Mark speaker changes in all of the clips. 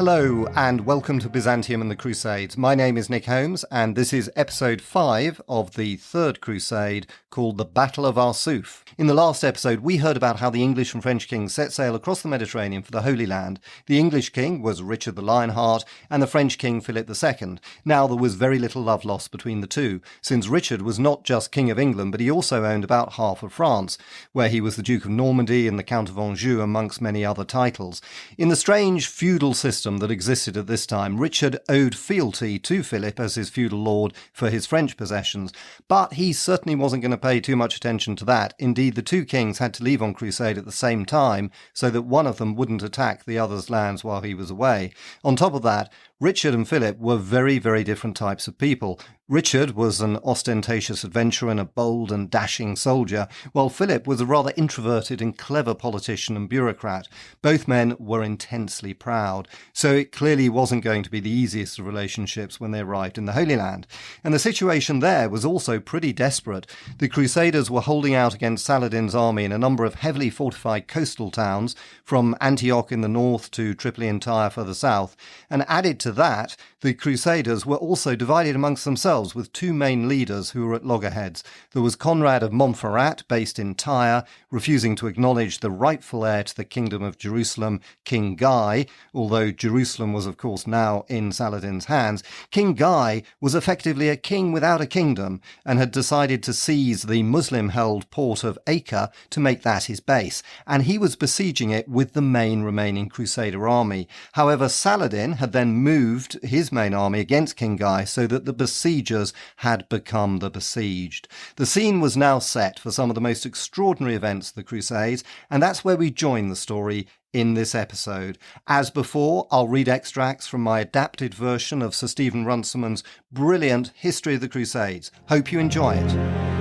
Speaker 1: Hello and welcome to Byzantium and the Crusades. My name is Nick Holmes and this is episode 5 of the Third Crusade called the Battle of Arsuf. In the last episode we heard about how the English and French kings set sail across the Mediterranean for the Holy Land. The English king was Richard the Lionheart and the French king Philip II. Now there was very little love lost between the two, since Richard was not just king of England but he also owned about half of France, where he was the Duke of Normandy and the Count of Anjou amongst many other titles. In the strange feudal system that existed at this time, Richard owed fealty to Philip as his feudal lord for his French possessions, but he certainly wasn't going to pay too much attention to that. Indeed, the two kings had to leave on crusade at the same time so that one of them wouldn't attack the other's lands while he was away. On top of that, Richard and Philip were very, very different types of people. Richard was an ostentatious adventurer and a bold and dashing soldier, while Philip was a rather introverted and clever politician and bureaucrat. Both men were intensely proud, so it clearly wasn't going to be the easiest of relationships when they arrived in the Holy Land. And the situation there was also pretty desperate. The Crusaders were holding out against Saladin's army in a number of heavily fortified coastal towns, from Antioch in the north to Tripoli and Tyre further south, and added to that, the Crusaders were also divided amongst themselves with two main leaders who were at loggerheads. There was Conrad of Montferrat, based in Tyre, refusing to acknowledge the rightful heir to the kingdom of Jerusalem, King Guy, although Jerusalem was of course now in Saladin's hands. King Guy was effectively a king without a kingdom and had decided to seize the Muslim-held port of Acre to make that his base, and he was besieging it with the main remaining Crusader army. However, Saladin had then moved his main army against King Guy so that the besiegers had become the besieged. The scene was now set for some of the most extraordinary events of the Crusades, and that's where we join the story in this episode. As before, I'll read extracts from my adapted version of Sir Stephen Runciman's brilliant History of the Crusades. Hope you enjoy it.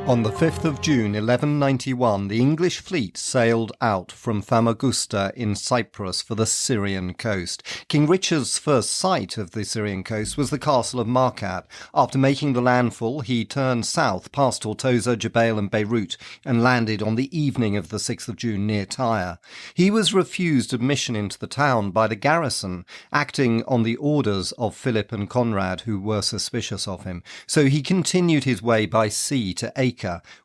Speaker 1: On the 5th of June 1191, the English fleet sailed out from Famagusta in Cyprus for the Syrian coast. King Richard's first sight of the Syrian coast was the castle of Markab. After making the landfall, he turned south past Tortosa, Jabail and Beirut and landed on the evening of the 6th of June near Tyre. He was refused admission into the town by the garrison, acting on the orders of Philip and Conrad, who were suspicious of him. So he continued his way by sea to Acre,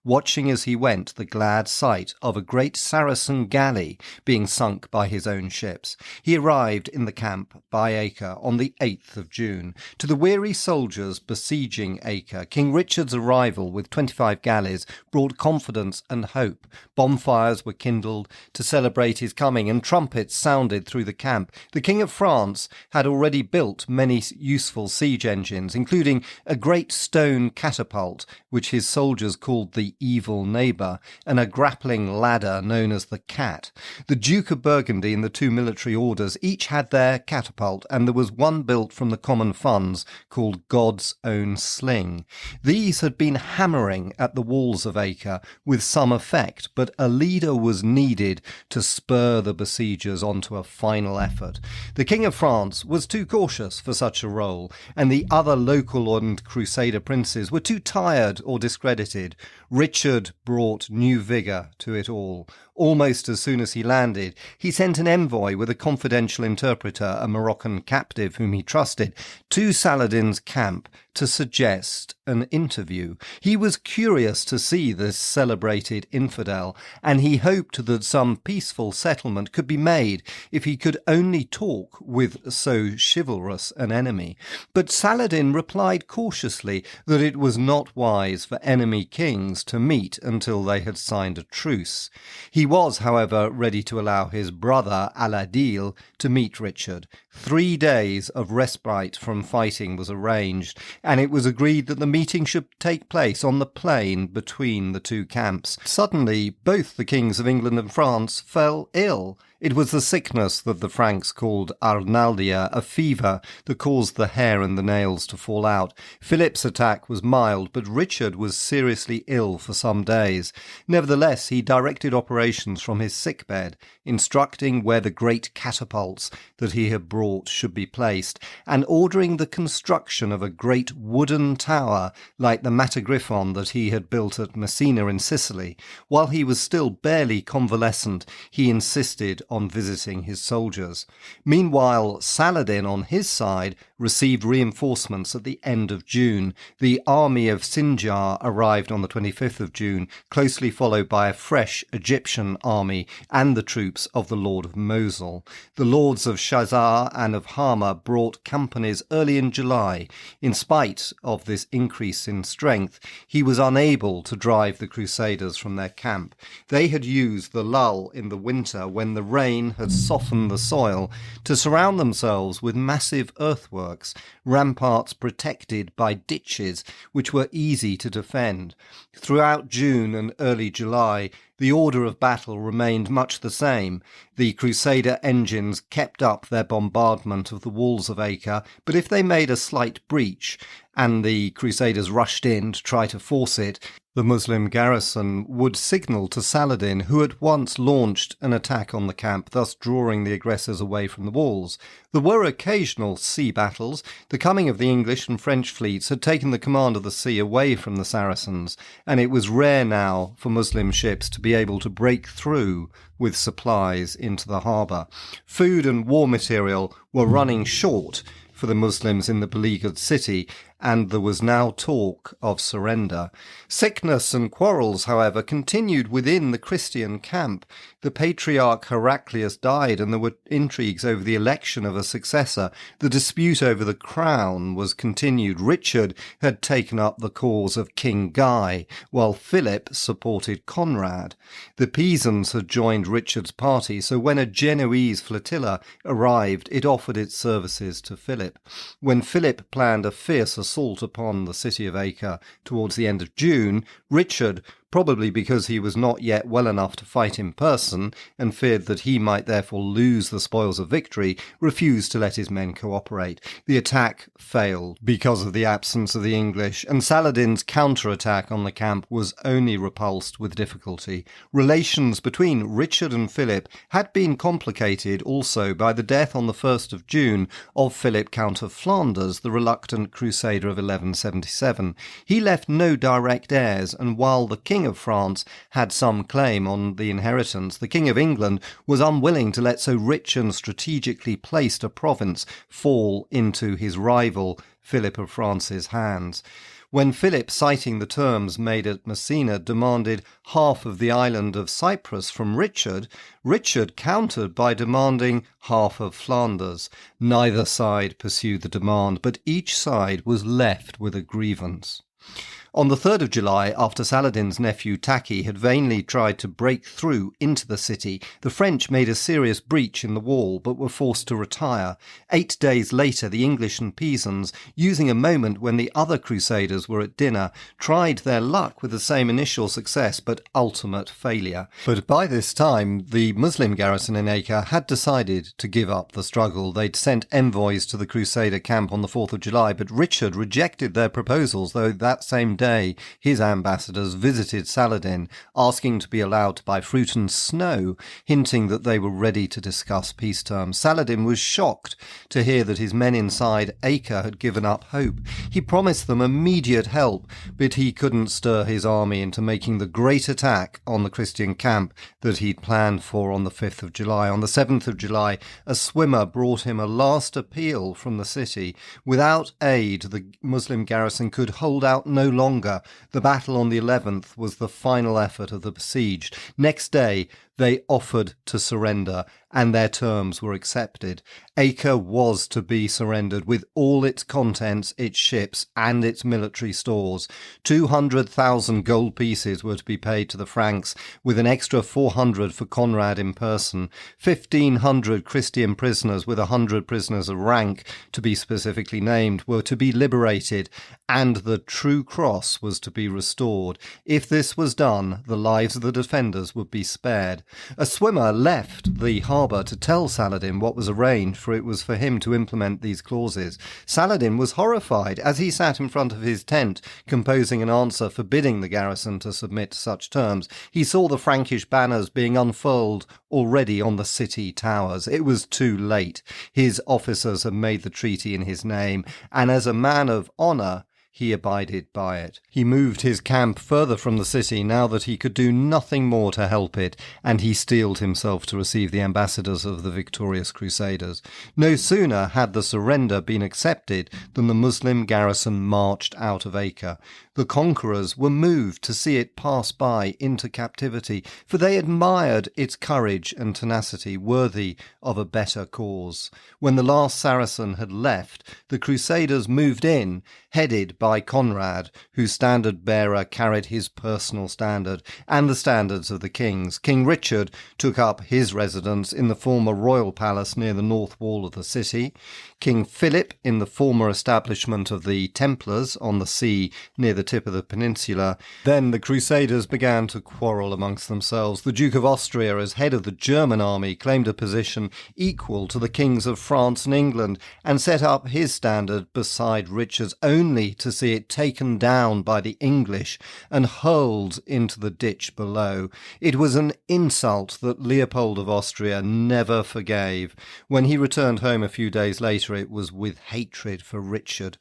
Speaker 1: watching as he went the glad sight of a great Saracen galley being sunk by his own ships. He arrived in the camp by Acre on the 8th of June. To the weary soldiers besieging Acre, King Richard's arrival with 25 galleys brought confidence and hope. Bonfires were kindled to celebrate his coming and trumpets sounded through the camp. The King of France had already built many useful siege engines, including a great stone catapult, which his soldiers called the Evil Neighbour, and a grappling ladder known as the Cat. The Duke of Burgundy and the two military orders each had their catapult, and there was one built from the common funds called God's Own Sling. These had been hammering at the walls of Acre with some effect, but a leader was needed to spur the besiegers onto a final effort. The King of France was too cautious for such a role, and the other local and Crusader princes were too tired or discredited. Richard brought new vigour to it all. Almost as soon as he landed, he sent an envoy with a confidential interpreter, a Moroccan captive whom he trusted, to Saladin's camp to suggest an interview. He was curious to see this celebrated infidel, and he hoped that some peaceful settlement could be made if he could only talk with so chivalrous an enemy. But Saladin replied cautiously that it was not wise for enemy kings to meet until they had signed a truce. He was, however, ready to allow his brother Aladil to meet Richard. 3 days of respite from fighting was arranged, and it was agreed that the meeting should take place on the plain between the two camps. Suddenly, both the kings of England and France fell ill. It was the sickness that the Franks called Arnaldia, a fever that caused the hair and the nails to fall out. Philip's attack was mild, but Richard was seriously ill for some days. Nevertheless, he directed operations from his sickbed, instructing where the great catapults that he had brought should be placed, and ordering the construction of a great wooden tower like the Matagriffon that he had built at Messina in Sicily. While he was still barely convalescent, he insisted on visiting his soldiers. Meanwhile, Saladin, on his side, received reinforcements at the end of June. The army of Sinjar arrived on the 25th of June, closely followed by a fresh Egyptian army and the troops of the Lord of Mosul. The lords of Shazar and of Hama brought companies early in July. In spite of this increase in strength, he was unable to drive the Crusaders from their camp. They had used the lull in the winter, when the rain had softened the soil, to surround themselves with massive earthworks, ramparts protected by ditches which were easy to defend. Throughout June and early July, the order of battle remained much the same. The Crusader engines kept up their bombardment of the walls of Acre, but if they made a slight breach and the Crusaders rushed in to try to force it, the Muslim garrison would signal to Saladin, who at once launched an attack on the camp, thus drawing the aggressors away from the walls. There were occasional sea battles. The coming of the English and French fleets had taken the command of the sea away from the Saracens, and it was rare now for Muslim ships to be able to break through with supplies into the harbour. Food and war material were running short for the Muslims in the beleaguered city, and there was now talk of surrender. Sickness and quarrels, however, continued within the Christian camp. The patriarch Heraclius died, and there were intrigues over the election of a successor. The dispute over the crown was continued. Richard had taken up the cause of King Guy, while Philip supported Conrad. The Pisans had joined Richard's party, so when a Genoese flotilla arrived, it offered its services to Philip. When Philip planned a fierce assault upon the city of Acre towards the end of June, Richard, probably because he was not yet well enough to fight in person and feared that he might therefore lose the spoils of victory, refused to let his men cooperate. The attack failed because of the absence of the English, and Saladin's counterattack on the camp was only repulsed with difficulty. Relations between Richard and Philip had been complicated also by the death on the 1st of June of Philip, Count of Flanders, the reluctant Crusader of 1177. He left no direct heirs, and while the King of France had some claim on the inheritance, the King of England was unwilling to let so rich and strategically placed a province fall into his rival Philip of France's hands. When Philip, citing the terms made at Messina, demanded half of the island of Cyprus from Richard, Richard countered by demanding half of Flanders. Neither side pursued the demand, but each side was left with a grievance. On the 3rd of July, after Saladin's nephew Taki had vainly tried to break through into the city, the French made a serious breach in the wall, but were forced to retire. 8 days later, the English and Pisans, using a moment when the other Crusaders were at dinner, tried their luck with the same initial success, but ultimate failure. But by this time, the Muslim garrison in Acre had decided to give up the struggle. They'd sent envoys to the Crusader camp on the 4th of July, but Richard rejected their proposals, though that same day his ambassadors visited Saladin, asking to be allowed to buy fruit and snow, hinting that they were ready to discuss peace terms. Saladin was shocked to hear that his men inside Acre had given up hope. He promised them immediate help, but he couldn't stir his army into making the great attack on the Christian camp that he'd planned for on the 5th of July. On the 7th of July, a swimmer brought him a last appeal from the city. Without aid, the Muslim garrison could hold out no longer. The battle on the 11th was the final effort of the besieged. Next day, they offered to surrender, and their terms were accepted. Acre was to be surrendered with all its contents, its ships, and its military stores. 200,000 gold pieces were to be paid to the Franks, with an extra 400 for Conrad in person. 1,500 Christian prisoners, with 100 prisoners of rank, to be specifically named, were to be liberated, and the true cross was to be restored. If this was done, the lives of the defenders would be spared. dead. A swimmer left the harbour to tell Saladin what was arranged, for it was for him to implement these clauses. Saladin was horrified as he sat in front of his tent composing an answer forbidding the garrison to submit to such terms. He saw the Frankish banners being unfurled already on the city towers. It was too late. His officers had made the treaty in his name, and as a man of honour, he abided by it. He moved his camp further from the city now that he could do nothing more to help it, and he steeled himself to receive the ambassadors of the victorious Crusaders. No sooner had the surrender been accepted than the Muslim garrison marched out of Acre. The conquerors were moved to see it pass by into captivity, for they admired its courage and tenacity, worthy of a better cause. When the last Saracen had left, the Crusaders moved in, headed by Conrad, whose standard-bearer carried his personal standard and the standards of the kings. King Richard took up his residence in the former royal palace near the north wall of the city. King Philip in the former establishment of the Templars on the sea near the tip of the peninsula. Then the Crusaders began to quarrel amongst themselves. The Duke of Austria, as head of the German army, claimed a position equal to the kings of France and England and set up his standard beside Richard's, only to see it taken down by the English and hurled into the ditch below. It was an insult that Leopold of Austria never forgave. When he returned home a few days later, it was with hatred for Richard.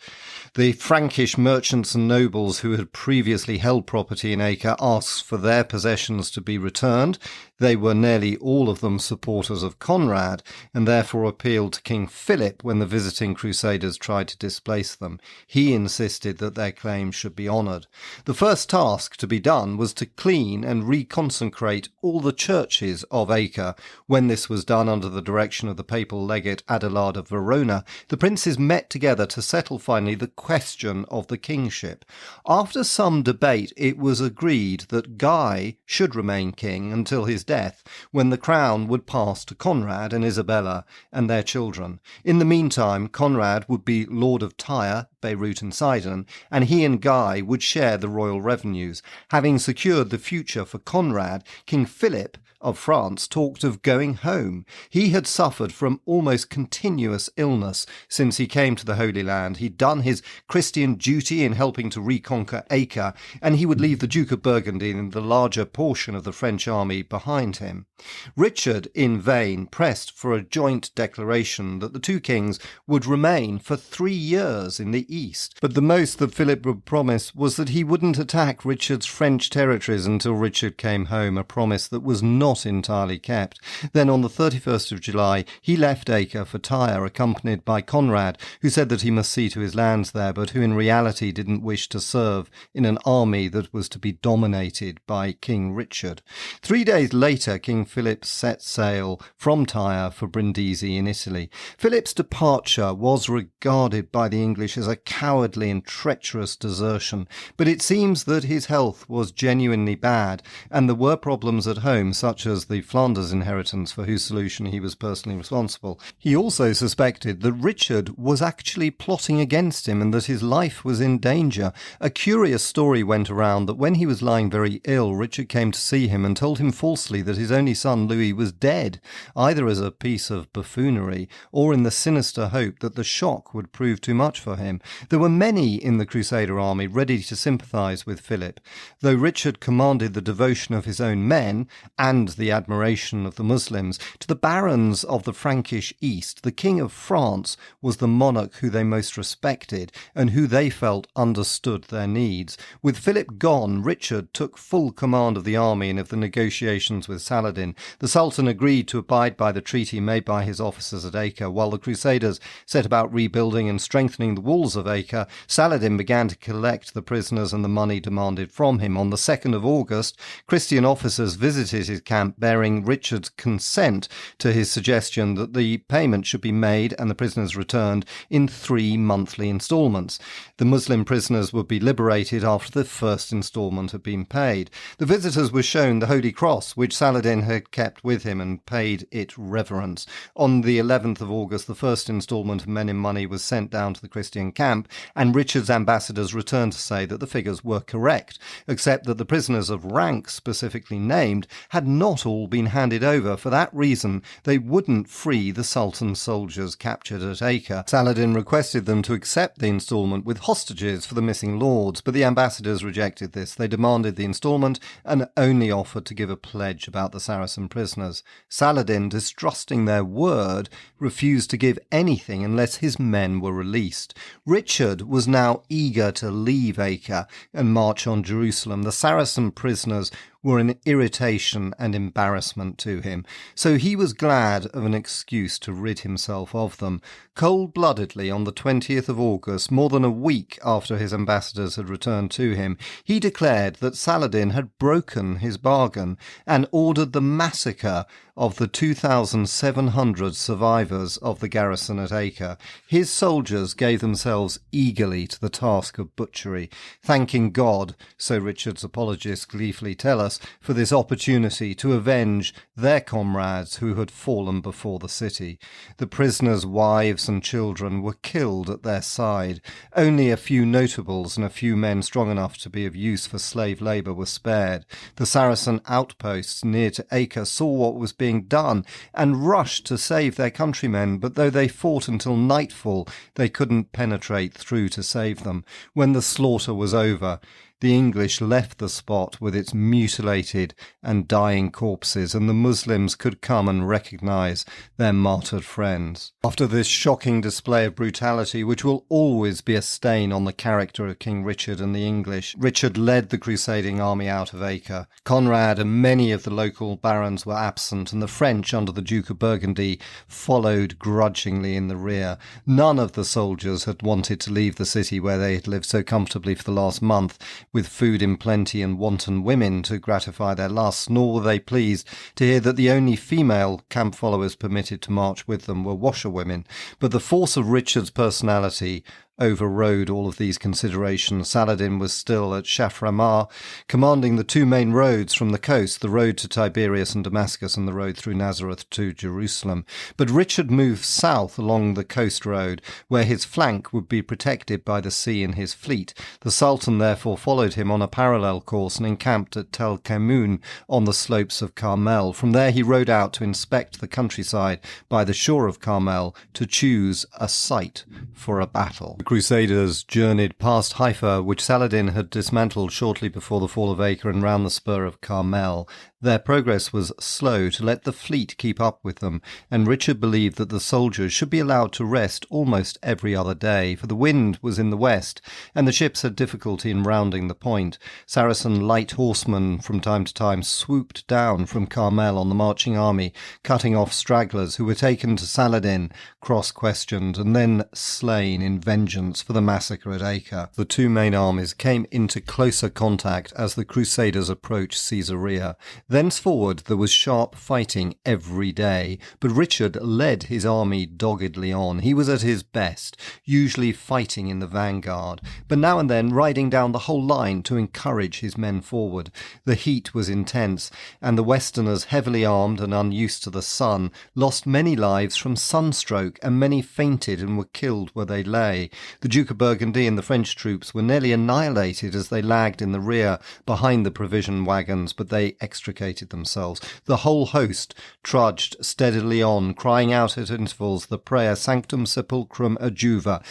Speaker 1: The Frankish merchants and nobles who had previously held property in Acre asked for their possessions to be returned. They were nearly all of them supporters of Conrad, and therefore appealed to King Philip when the visiting Crusaders tried to displace them. He insisted that their claims should be honoured. The first task to be done was to clean and reconsecrate all the churches of Acre. When this was done under the direction of the papal legate Adelard of Verona, the princes met together to settle finally the question of the kingship. After some debate, it was agreed that Guy should remain king until his death, when the crown would pass to Conrad and Isabella and their children. In the meantime, Conrad would be Lord of Tyre, Beirut and Sidon, and he and Guy would share the royal revenues. Having secured the future for Conrad, King Philip of France talked of going home. He had suffered from almost continuous illness since he came to the Holy Land. He'd done his Christian duty in helping to reconquer Acre, and he would leave the Duke of Burgundy and the larger portion of the French army behind him. Richard, in vain, pressed for a joint declaration that the two kings would remain for 3 years in the east. But the most that Philip would promise was that he wouldn't attack Richard's French territories until Richard came home, a promise that was not entirely kept. Then on the 31st of July, he left Acre for Tyre, accompanied by Conrad, who said that he must see to his lands there, but who in reality didn't wish to serve in an army that was to be dominated by King Richard. 3 days later, King Philip set sail from Tyre for Brindisi in Italy. Philip's departure was regarded by the English as a cowardly and treacherous desertion, but it seems that his health was genuinely bad, and there were problems at home, such as the Flanders inheritance, for whose solution he was personally responsible. He also suspected that Richard was actually plotting against him and that his life was in danger. A curious story went around that when he was lying very ill, Richard came to see him and told him falsely that his only son Louis was dead, either as a piece of buffoonery or in the sinister hope that the shock would prove too much for him. There were many in the Crusader army ready to sympathise with Philip. Though Richard commanded the devotion of his own men and the admiration of the Muslims, to the barons of the Frankish East, the King of France was the monarch who they most respected and who they felt understood their needs. With Philip gone, Richard took full command of the army and of the negotiations with Saladin. The Sultan agreed to abide by the treaty made by his officers at Acre. While the Crusaders set about rebuilding and strengthening the walls of Acre, Saladin began to collect the prisoners and the money demanded from him. On the 2nd of August, Christian officers visited his camp, bearing Richard's consent to his suggestion that the payment should be made and the prisoners returned in 3 monthly instalments. The Muslim prisoners would be liberated after the first instalment had been paid. The visitors were shown the Holy Cross, which Saladin had kept with him, and paid it reverence. On the 11th of August, the first instalment of men in money was sent down to the Christian camp, and Richard's ambassadors returned to say that the figures were correct, except that the prisoners of rank specifically named had not not all been handed over. For that reason, they wouldn't free the Sultan's soldiers captured at Acre. Saladin requested them to accept the instalment with hostages for the missing lords, but the ambassadors rejected this. They demanded the instalment and only offered to give a pledge about the Saracen prisoners. Saladin, distrusting their word, refused to give anything unless his men were released. Richard was now eager to leave Acre and march on Jerusalem. The Saracen prisoners were an irritation and embarrassment to him, so he was glad of an excuse to rid himself of them. Cold-bloodedly, on the 20th of August, more than a week after his ambassadors had returned to him, he declared that Saladin had broken his bargain and ordered the massacre of the 2,700 survivors of the garrison at Acre. His soldiers gave themselves eagerly to the task of butchery, thanking God, so Richard's apologists gleefully tell us, for this opportunity to avenge their comrades who had fallen before the city. The prisoners' wives and children were killed at their side. Only a few notables and a few men strong enough to be of use for slave labour were spared. The Saracen outposts near to Acre saw what was being done and rushed to save their countrymen, but though they fought until nightfall, they couldn't penetrate through to save them. When the slaughter was over, the English left the spot with its mutilated and dying corpses, and the Muslims could come and recognise their martyred friends. After this shocking display of brutality, which will always be a stain on the character of King Richard and the English, Richard led the crusading army out of Acre. Conrad and many of the local barons were absent, and the French, under the Duke of Burgundy, followed grudgingly in the rear. None of the soldiers had wanted to leave the city where they had lived so comfortably for the last month, with food in plenty and wanton women to gratify their lusts, nor were they pleased to hear that the only female camp followers permitted to march with them were washerwomen. But the force of Richard's personality overrode all of these considerations. Saladin was still at Shaframar, commanding the two main roads from the coast, the road to Tiberias and Damascus and the road through Nazareth to Jerusalem. But Richard moved south along the coast road, where his flank would be protected by the sea and his fleet. The Sultan therefore followed him on a parallel course and encamped at Tel Kemoun on the slopes of Carmel. From there he rode out to inspect the countryside by the shore of Carmel to choose a site for a battle. The Crusaders journeyed past Haifa, which Saladin had dismantled shortly before the fall of Acre, and round the spur of Carmel. Their progress was slow to let the fleet keep up with them, and Richard believed that the soldiers should be allowed to rest almost every other day, for the wind was in the west, and the ships had difficulty in rounding the point. Saracen light horsemen from time to time swooped down from Carmel on the marching army, cutting off stragglers who were taken to Saladin, cross-questioned, and then slain in vengeance for the massacre at Acre. The two main armies came into closer contact as the Crusaders approached Caesarea. Thenceforward there was sharp fighting every day, but Richard led his army doggedly on. He was at his best, usually fighting in the vanguard, but now and then riding down the whole line to encourage his men forward. The heat was intense, and the Westerners, heavily armed and unused to the sun, lost many lives from sunstroke, and many fainted and were killed where they lay. The Duke of Burgundy and the French troops were nearly annihilated as they lagged in the rear behind the provision wagons, but they extricated themselves. The whole host trudged steadily on, crying out at intervals the prayer Sanctum Sepulchrum Adjuva,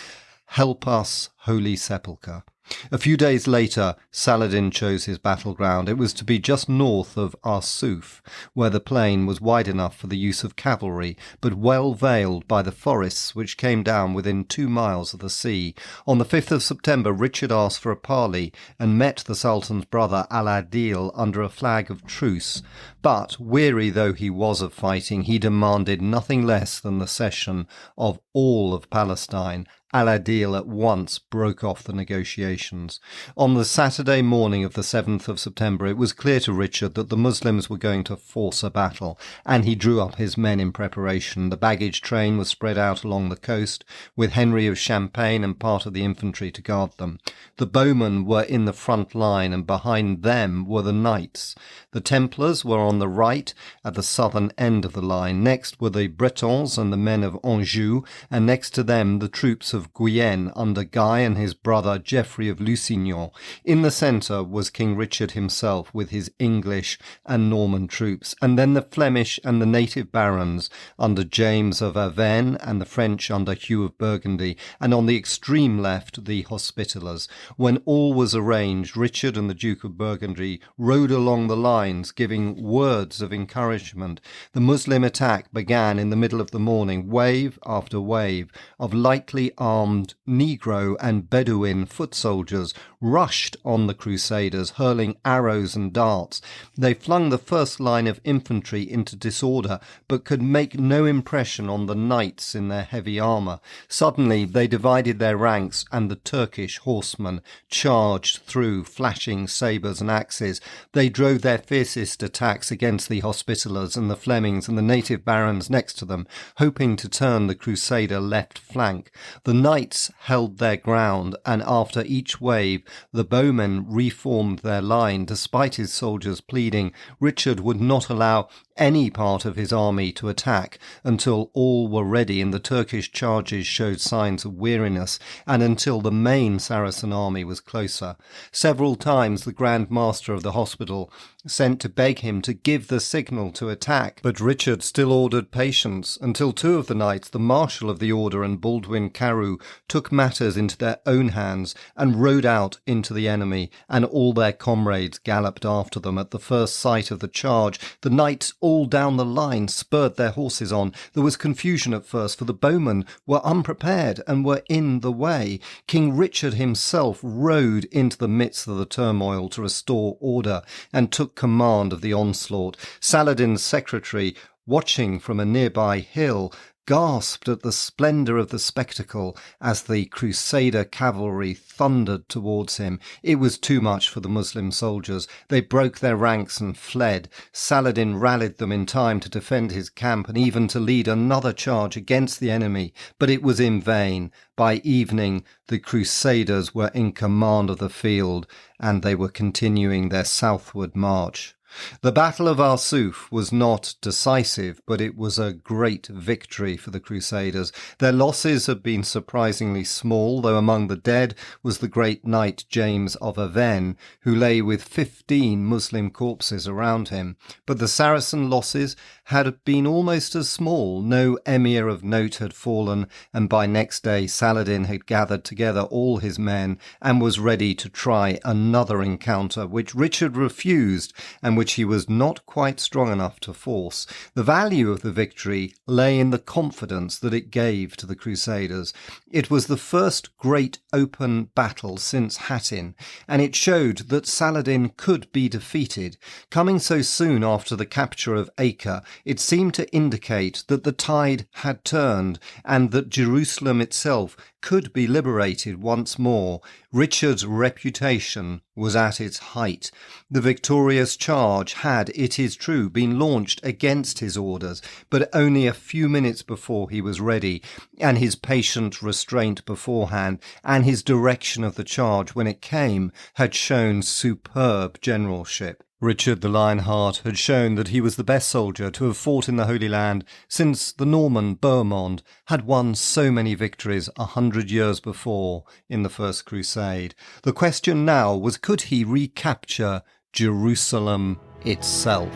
Speaker 1: help us, Holy Sepulchre. A few days later, Saladin chose his battleground. It was to be just north of Arsuf, where the plain was wide enough for the use of cavalry, but well veiled by the forests which came down within 2 miles of the sea. On the 5th of September, Richard asked for a parley and met the Sultan's brother Al-Adil under a flag of truce. But, weary though he was of fighting, he demanded nothing less than the cession of all of Palestine. Al-Adil at once broke off the negotiations. On the Saturday morning of the 7th of September, it was clear to Richard that the Muslims were going to force a battle, and he drew up his men in preparation. The baggage train was spread out along the coast, with Henry of Champagne and part of the infantry to guard them. The bowmen were in the front line, and behind them were the knights. The Templars were on the right, at the southern end of the line. Next were the Bretons and the men of Anjou, and next to them the troops of of Guyenne under Guy and his brother Geoffrey of Lusignan. In the centre was King Richard himself with his English and Norman troops, and then the Flemish and the native barons under James of Avesnes and the French under Hugh of Burgundy, and on the extreme left the Hospitallers. When all was arranged, Richard and the Duke of Burgundy rode along the lines, giving words of encouragement. The Muslim attack began in the middle of the morning. Wave after wave of lightly armed Negro and Bedouin foot soldiers rushed on the Crusaders, hurling arrows and darts. They flung the first line of infantry into disorder, but could make no impression on the knights in their heavy armour. Suddenly they divided their ranks, and the Turkish horsemen charged through, flashing sabres and axes. They drove their fiercest attacks against the Hospitallers and the Flemings and the native barons next to them, hoping to turn the Crusader left flank. The knights held their ground, and after each wave the bowmen reformed their line. Despite his soldiers pleading, Richard would not allow any part of his army to attack until all were ready and the Turkish charges showed signs of weariness, and until the main Saracen army was closer. Several times the Grand Master of the hospital sent to beg him to give the signal to attack, but Richard still ordered patience, until two of the knights, the Marshal of the Order and Baldwin Carew, took matters into their own hands and rode out into the enemy, and all their comrades galloped after them. At the first sight of the charge, the knights all down the line spurred their horses on. There was confusion at first, for the bowmen were unprepared and were in the way. King Richard himself rode into the midst of the turmoil to restore order and took command of the onslaught. Saladin's secretary, watching from a nearby hill, gasped at the splendour of the spectacle as the Crusader cavalry thundered towards him. It was too much for the Muslim soldiers. They broke their ranks and fled. Saladin rallied them in time to defend his camp and even to lead another charge against the enemy, but it was in vain. By evening, the Crusaders were in command of the field, and they were continuing their southward march. The Battle of Arsuf was not decisive, but it was a great victory for the Crusaders. Their losses had been surprisingly small, though among the dead was the great knight James of Avesnes, who lay with 15 Muslim corpses around him. But the Saracen losses had been almost as small. No emir of note had fallen, and by next day Saladin had gathered together all his men and was ready to try another encounter, which Richard refused and which he was not quite strong enough to force. The value of the victory lay in the confidence that it gave to the Crusaders. It was the first great open battle since Hattin, and it showed that Saladin could be defeated. Coming so soon after the capture of Acre, it seemed to indicate that the tide had turned and that Jerusalem itself could be liberated once more. Richard's reputation was at its height. The victorious charge had, it is true, been launched against his orders, but only a few minutes before he was ready, and his patient restraint beforehand, and his direction of the charge when it came, had shown superb generalship. Richard the Lionheart had shown that he was the best soldier to have fought in the Holy Land since the Norman Bohemond had won so many victories 100 years before in the First Crusade. The question now was, could he recapture Jerusalem itself?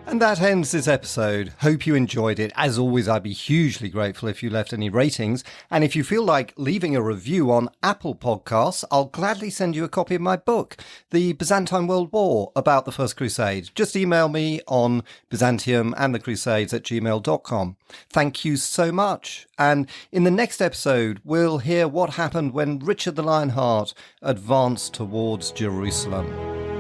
Speaker 1: And that ends this episode. Hope you enjoyed it. As always, I'd be hugely grateful if you left any ratings. And if you feel like leaving a review on Apple Podcasts, I'll gladly send you a copy of my book, The Byzantine World War, about the First Crusade. Just email me on byzantiumandthecrusades@gmail.com. Thank you so much. And in the next episode, we'll hear what happened when Richard the Lionheart advanced towards Jerusalem.